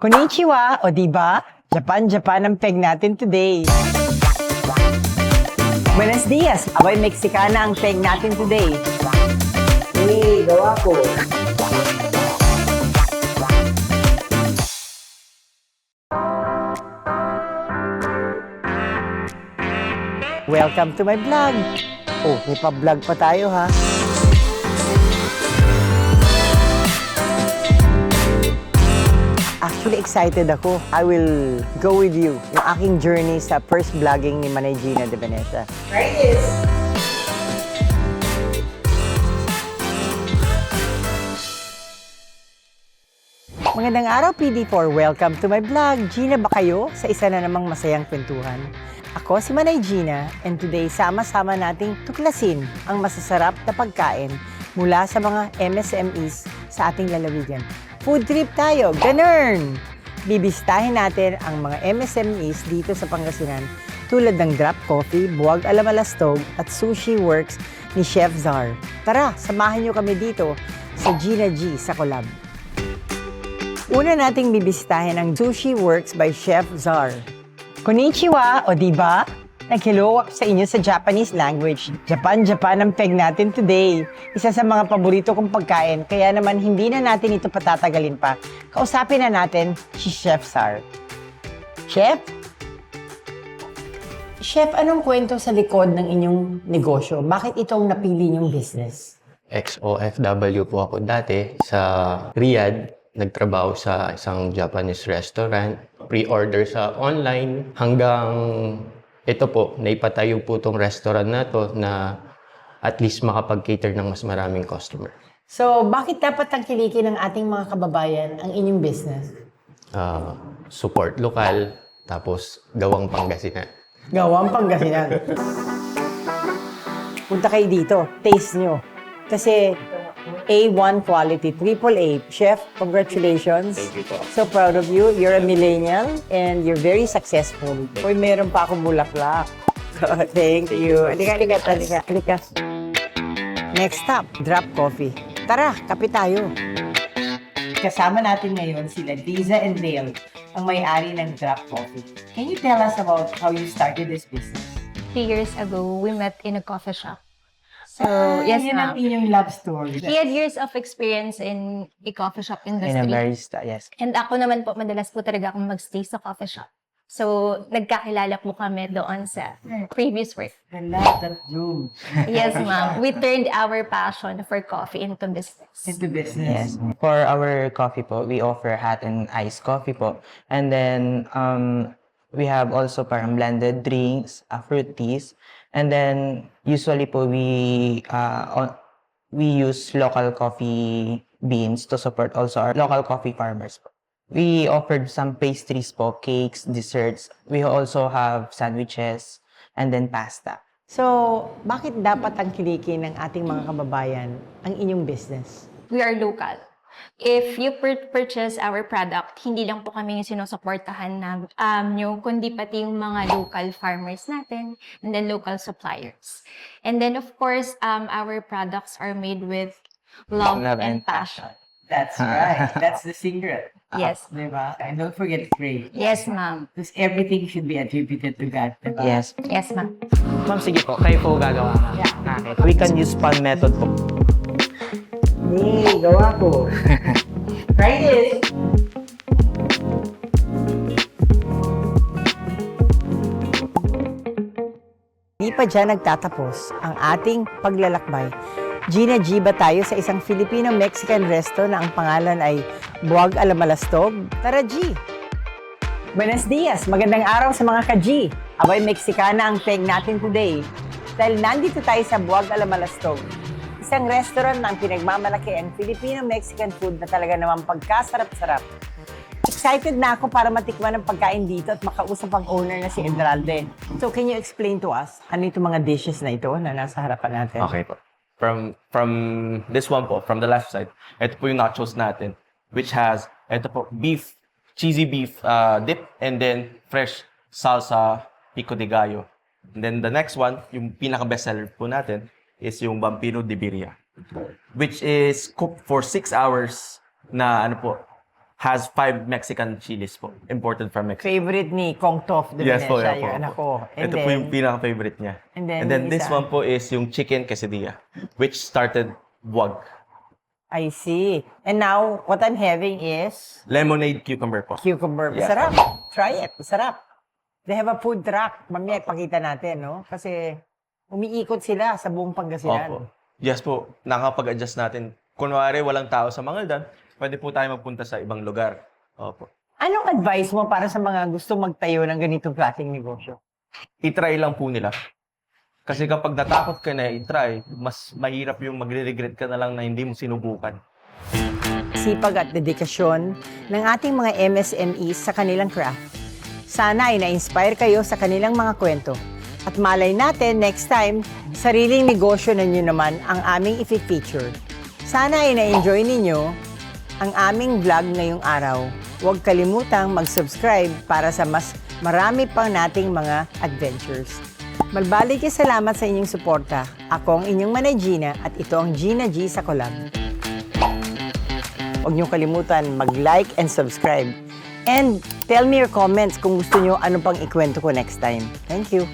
Konnichiwa, o diba? Japan ang peg natin today. Buenos dias, abay Mexicana ang peg natin today. Hey, gawa ko. Welcome to my vlog. Oh, may pa-vlog pa tayo ha. Actually, excited ako. I will go with you yung aking journey sa first vlogging ni Manay Gina de Venecia. Try this! Magandang araw, PD4. Welcome to my vlog. Gina ba kayo sa isa na namang masayang kwentuhan? Ako si Manay Gina, and today sama-sama nating tuklasin ang masasarap na pagkain mula sa mga MSMEs sa ating lalawigan. Food trip tayo, ganun! Bibistahin natin ang mga MSMEs dito sa Pangasinan tulad ng Drop Coffee, Buwag Alamalastog at Sushi Works ni Chef Zar. Tara, samahan nyo kami dito sa Gina G sa Collab. Una nating bibistahin ang Sushi Works by Chef Zar. Konnichiwa, o diba? Nag-hello ako sa inyo sa Japanese language. Japan ang peg natin today. Isa sa mga paborito kong pagkain, kaya naman hindi na natin ito patatagalin pa. Kausapin na natin si Chef Zar. Chef? Chef, anong kwento sa likod ng inyong negosyo? Bakit itong napili niyong business? Ex-OFW po ako dati sa Riyadh. Nagtrabaho sa isang Japanese restaurant. Pre-order sa online hanggang ito po, naipatayo po itong restaurant na to na at least makapag-cater ng mas maraming customer. So, bakit dapat tangkilikin ng ating mga kababayan ang inyong business? Support lokal, tapos gawang Pangasinan. Gawang Pangasinan. Punta kayo dito, taste nyo. Kasi A1 quality, AAA. Chef, congratulations. Thank you po. So proud of you. You're a millennial and you're very successful. Uy, meron pa akong bulaklak. Thank you. Halika. Next stop, Drop Coffee. Tara, kape tayo. Kasama natin ngayon sila Liza and Dale, ang may-ari ng Drop Coffee. Can you tell us about how you started this business? 3 years ago, we met in a coffee shop. So, yes, yan ang ma'am. inyong love story. He had years of experience in a coffee shop industry. In a barista, yes. And ako naman po, madalas po talaga akong mag-stay sa coffee shop. So, nagkakilala po kami doon sa previous work. I love that room. Yes, ma'am. We turned our passion for coffee into business. Into business. Yes. For our coffee po, we offer hot and iced coffee po. And then, we have also parang blended drinks, fruit teas. And then, usually po, we use local coffee beans to support also our local coffee farmers po. We offered some pastries po, cakes, desserts. We also have sandwiches and then pasta. So, bakit dapat tangkilikin ng ating mga kababayan ang inyong business? We are local. If you purchase our product, hindi lang po kami yung sinusuportahan nyo, kundi pati yung mga local farmers natin and then local suppliers. And then, of course, our products are made with love and passion. That's right. That's the secret. Yes. Diba? And don't forget pray. Yes, ma'am. Because everything should be attributed to God. Diba? Yes. Yes, ma'am. Ma'am, sige po. Kayo po gagawa namin. We can use pan method po. Hey, gawa ko. Try this. Di pa dyan nagtatapos ang ating paglalakbay. Gina G ba tayo sa isang Filipino-Mexican resto na ang pangalan ay Buwag Alamalastog? Tara G! Buenos dias! Magandang araw sa mga ka-G! Abay Mexicana ang peg natin today. Dahil nandito tayo sa Buwag Alamalastog, isang restaurant na ang pinagmamalaki ang Filipino-Mexican food na talaga namang pagkasarap-sarap. Excited na ako para matikman ang pagkain dito at makausap ang owner na si Enralde. So, can you explain to us ano itong mga dishes na ito na nasa harapan natin? Okay po. From this one po, from the left side, ito po yung nachos natin, which has, ito po, beef, cheesy beef dip, and then fresh salsa pico de gallo. And then the next one, yung pinaka-bestseller po natin, is yung Vampino de Birria, which is cooked for 6 hours na ano po, has 5 Mexican chilies po, imported from Mexico. Favorite ni Kong Tof de Yes po, Venecia, yeah po, yung anak po. ko. And Ito po yung pinaka-favorite niya. and then And then yung this isa? one po is yung chicken quesadilla, which started wag. I see. And now, what I'm having is Lemonade cucumber po. cucumber. Yeah. Masarap. Try it. Masarap. They have a food truck. Mamaya, ipakita natin, no? Kasi umiikot sila sa buong Pangasinan. Opo. Yes po, nakapag-adjust natin. Kunwari, walang tao sa Mangaldan, pwede po tayo magpunta sa ibang lugar. Opo. Anong advice mo para sa mga gusto magtayo ng ganitong klaseng negosyo? I-try lang po nila. Kasi kapag natakot ka na i-try, mas mahirap yung magre-regret ka na lang na hindi mo sinubukan. Sipag at dedikasyon ng ating mga MSMEs sa kanilang craft. Sana ay na-inspire kayo sa kanilang mga kwento. At malay natin, next time, sariling negosyo na nyo naman ang aming i-feature. Sana ay na-enjoy ninyo ang aming vlog ngayong araw. Huwag kalimutang mag-subscribe para sa mas marami pang nating mga adventures. Malbalik salamat sa inyong suporta. Ako ang inyong Manay Gina at ito ang Gina G sa Collab. Huwag niyong kalimutan mag-like and subscribe. And tell me your comments kung gusto niyo ano pang ikwento ko next time. Thank you.